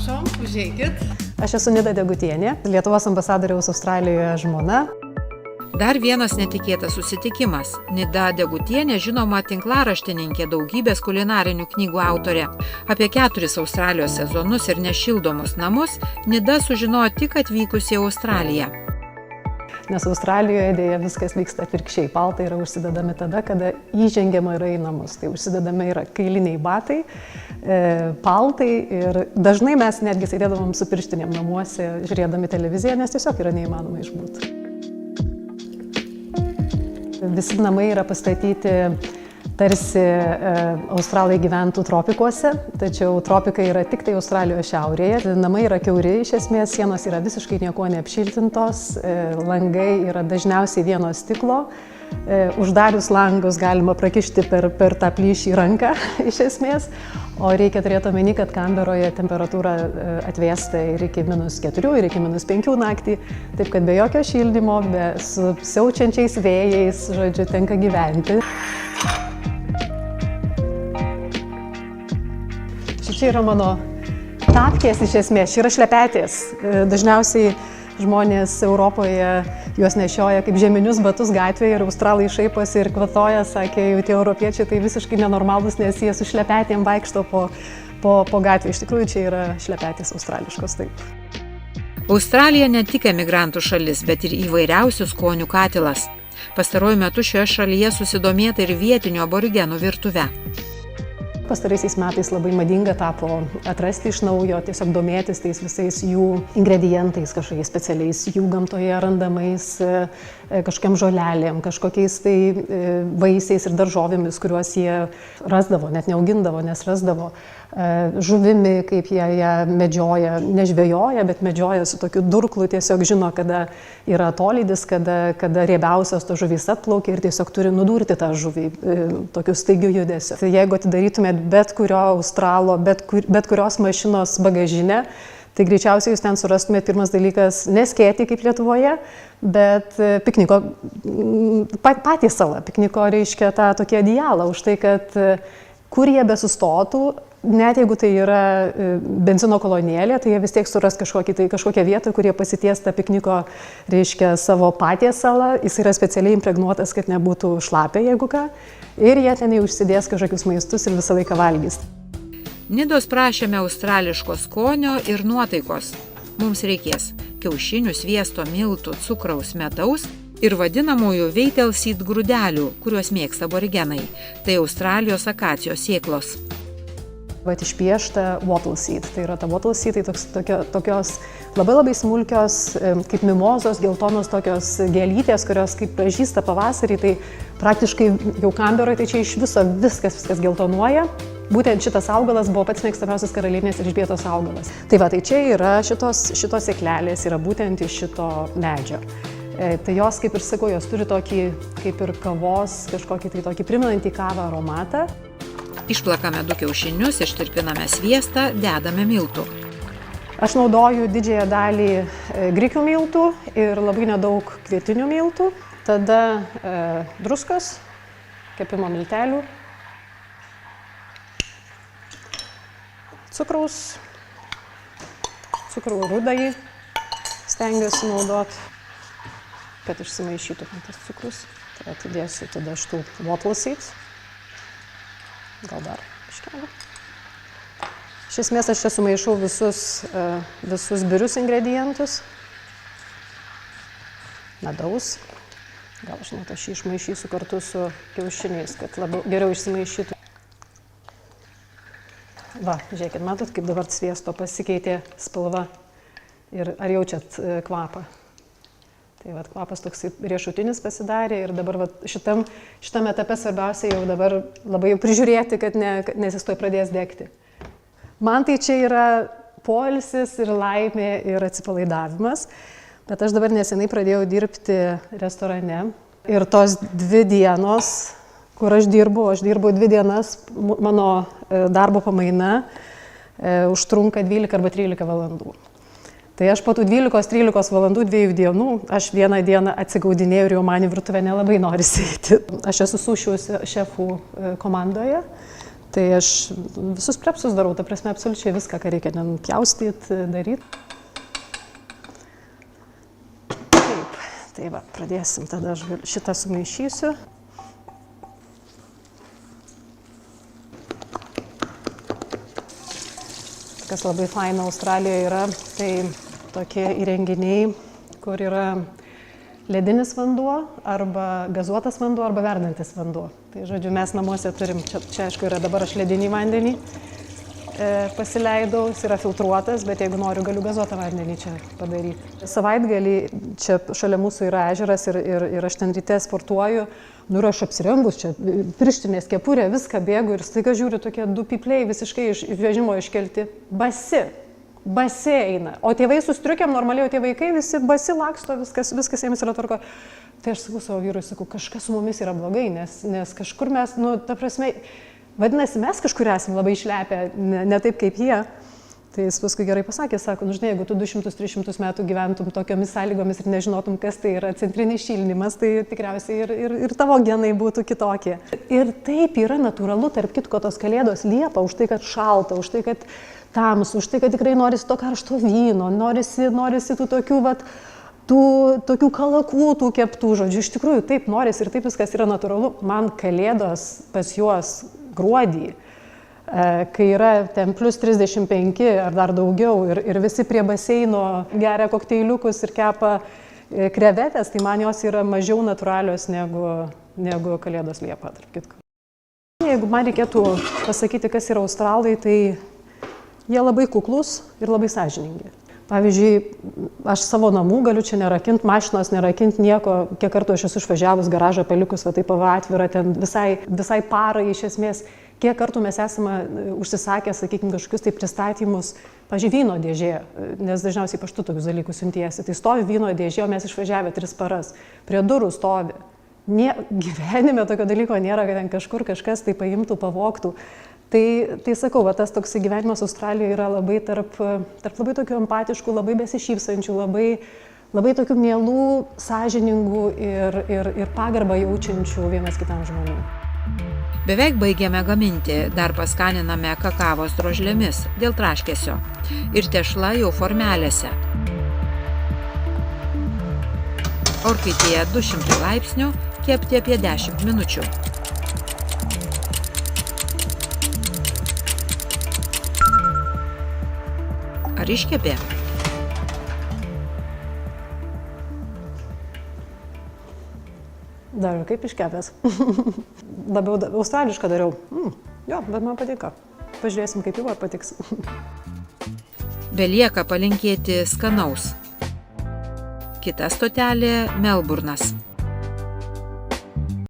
Prašom, užeikit. Aš esu Nida Degutienė, Lietuvos ambasadoriaus Australijoje žmona. Dar vienas netikėtas susitikimas. Nida Degutienė žinoma tinklaraštininkė, daugybės kulinarinių knygų autorė. Apie 4 Australijos sezonus ir nešildomus namus Nida sužinojo tik atvykusi į Australiją. Nes Australijoje dėja viskas vyksta atvirkščiai. Paltai yra užsidedami tada, kada įžengiama yra į namus. Tai užsidedami yra kailiniai batai, paltai ir dažnai mes netgi sėdėdavom su pirštinėm namuose, žiūrėdami televiziją, nes tiesiog yra neįmanoma išbūti. Visi namai yra pastatyti tarsi australai gyventų tropikuose, tačiau tropikai yra tik tai Australijos šiaurėje. Namai yra kiauri, iš esmės sienos yra visiškai nieko neapšiltintos, langai yra dažniausiai vieno stiklo. Uždarius langus galima prakišti per tą plyšį ranką, iš esmės. O reikia turėti omeny, kad Kanberoje temperatūra atvėsta ir iki -4, ir iki -5 naktį. Taip kad be jokio šildymo, su siaučiančiais vėjais, žodžiu, tenka gyventi. Čia yra mano tapkės iš esmės, čia yra šlepetės. Dažniausiai žmonės Europoje juos nešioja kaip žieminius batus gatvėje ir australai šaiposi ir kvatoja, sakė, jau tie europiečiai tai visiškai nenormalūs, nes jie su šlepetėm vaikšto po gatvę. Iš tikrųjų, čia yra šlepetės australiškos, taip. Australija ne tik emigrantų šalis, bet ir įvairiausių skonių katilas. Pastaruoju metu šioje šalyje susidomėta ir vietinių aborigenų virtuve. Pastaraisiais metais labai madinga tapo atrasti iš naujo, tiesiog domėtis tais visais jų ingredientais, kažkokiais specialiais jų gamtoje randamais, kažkokiam žolelėm, kažkokiais tai vaisiais ir daržovėmis, kuriuos jie rasdavo, net neaugindavo, nes rasdavo, žuvimi, kaip jie ją medžioja, nežvejoja, bet medžioja su tokiu durklu, tiesiog žino, kada yra atolydis, kada riebiausios to žuvys atplaukia ir tiesiog turi nudurti tą žuvį tokiu staigiu judesiu. Tai jeigu atidarytumėt bet kurio australo, bet kurios mašinos bagažinę, tai greičiausiai jūs ten surastumėt pirmas dalykas neskėti kaip Lietuvoje, bet pikniko, patį salą, pikniko reiškia tą tokį adialą už tai, kad kur jie besustotų, net jeigu tai yra benzino kolonėlė, tai jie vis tiek suras kažkokią vietą, kur jie pasities tą pikniko, reiškia, savo patiesalą. Jis yra specialiai impregnuotas, kad nebūtų šlapia, jeigu ką. Ir jie ten jau užsidės kažkokius maistus ir visą laiką valgys. Nidos prašėme australiško skonio ir nuotaikos. Mums reikės kiaušinių, sviesto, miltų, cukraus, medaus ir vadinamųjų Weitel seed grūdelių, kuriuos mėgsta aborigenai. Tai Australijos akacijos sėklos. Vat išpiešta wattle seed. Tai yra ta wattle seed, tai tokios labai smulkios, kaip mimozos, geltonos tokios gėlytės, kurios kaip pražysta pavasarį, tai praktiškai jau Kanberoje, tai čia iš viso viskas geltonuoja. Būtent šitas augalas buvo pats mėgstamiausias karalienės Elžbietos augalas. Tai va, tai čia yra šitos sėklelės, yra būtent iš šito medžio. Tai jos, kaip ir sakau, jos turi tokį, kaip ir kavos, kažkokį tai tokį primenantį kavą aromatą. Išplakame 2 kiaušinius, ištirpiname sviestą, dedame miltų. Aš naudoju didžiąją dalį grikių miltų ir labai nedaug kvietinių miltų. Tada druskos, kepimo miltelių, cukrų rudąjį stengiuosi naudoti, kad išsimaišytų tas cukrus. Tai atidėsiu tada šitų wattle seeds. Gal dar iškeliu. Iš esmės aš čia sumaišau visus birius ingredientus. Medaus. Gal aš net aš jį išmaišysiu kartu su kiaušiniais, kad geriau išsimaišytų. Va, žiūrėkit, matot, kaip dabar sviesto pasikeitė spalva ir ar jaučiat kvapą? Tai vat, kvapas toks riešutinis pasidarė ir dabar vat, šitam etape svarbiausia jau dabar labai jau prižiūrėti, kad nes jis tuoj pradės degti. Man tai čia yra poilsis ir laimė ir atsipalaidavimas, bet aš dabar nesenai pradėjau dirbti restorane ir tos 2 dienos, kur aš dirbu 2 dienas, mano darbo pamaina užtrunka 12 arba 13 valandų. Tai aš po tų 12-13 valandų 2 dienų, aš vieną dieną atsigaudinėjau ir jau man į virtuvę nelabai norisi eiti. Aš esu su šių šefų komandoje, Tai aš visus prepsus darau, ta prasme, absoliučiai viską, ką reikia ten pjaustyti, daryti. Taip, tai va, pradėsim, tada aš šitą sumaišysiu. Kas labai faina Australijoje yra, tai tokie įrenginiai, kur yra ledinis vanduo, arba gazuotas vanduo, arba verdantis vanduo. Tai žodžiu, mes namuose turim, čia aišku yra dabar aš ledinį vandenį pasileidau, jis yra filtruotas, bet jeigu noriu, galiu gazuotą vandenį čia padaryti. Savaitgalį čia šalia mūsų yra ežeras ir aš ten ryte sportuoju, nu ir aš apsirengus čia, pirštinės, kepurė, viską bėgu ir staiga žiūriu tokie du pypliai visiškai iš vežimo iškelti, basi eina. O tėvai su striukėm, normaliai, o tie vaikai visi basi laksto, viskas jiems yra tvarko. Tai aš sakau savo vyrui, sakau, kažkas su mumis yra blogai, nes kažkur mes, nu, ta prasme, vadinasi, mes kažkur esame labai išlepę, ne taip kaip jie. Tai jis paskui gerai pasakė, sako, nu žinai, jeigu tu 200-300 metų gyventum tokiomis sąlygomis ir nežinotum, kas tai yra centrinis šildymas, tai tikriausiai ir tavo genai būtų kitokie. Ir taip yra natūralu, tarp kitko, tos kalėdos Liepa, už tai, kad šalta, už tai, kad tamsu, už tai, kad tikrai norisi to karšto vyno, norisi tų tokių, vat, tokių kalakūtų keptų, žodžiu, iš tikrųjų taip norisi ir taip viskas yra natūralu. Man kalėdos pas juos gruodį, kai yra ten plus 35 ar dar daugiau ir visi prie baseino geria kokteiliukus ir kepa krevetės, tai man jos yra mažiau natūralios negu kalėdos Liepa, tarp kitko. Jeigu man reikėtų pasakyti, kas yra australai, tai jie labai kuklus ir labai sąžiningi. Pavyzdžiui, aš savo namų galiu čia nerakinti, mašinos nerakinti nieko, kiek kartų aš esu išvažiavus garažą palikus, va taip atvirą, ten visai parai iš esmės, kiek kartų mes esame užsisakę, sakykime, kažkokius tai pristatymus, pavyzdžiui, vyno dėžė, nes dažniausiai paštu tokius dalykus siuntiesi, tai stovi vyno dėžė, o mes išvažiavę 3 paras, prie durų stovi. Gyvenime tokio dalyko nėra, kad ten kažkur kažkas tai paimtų, pavogtų. Tai sakau, va, tas toks gyvenimas Australijoje yra labai tarp labai tokių empatiškų, labai besišypsančių, labai tokių mielų, sąžiningų ir pagarbą jaučiančių vienas kitam žmonių. Beveik baigėme gaminti, dar paskaniname kakavos drožlėmis dėl traškesio ir tešla jau formelėse. Orkaitėje 200 laipsnių kepti apie 10 minučių. Ar iškepė? Dar kaip iškepęs. Labiau australišką dariau. Jo, bet man patiko. Pažiūrėsim, kaip jau patiks. Belieka palinkėti skanaus. Kita stotelė Melburnas.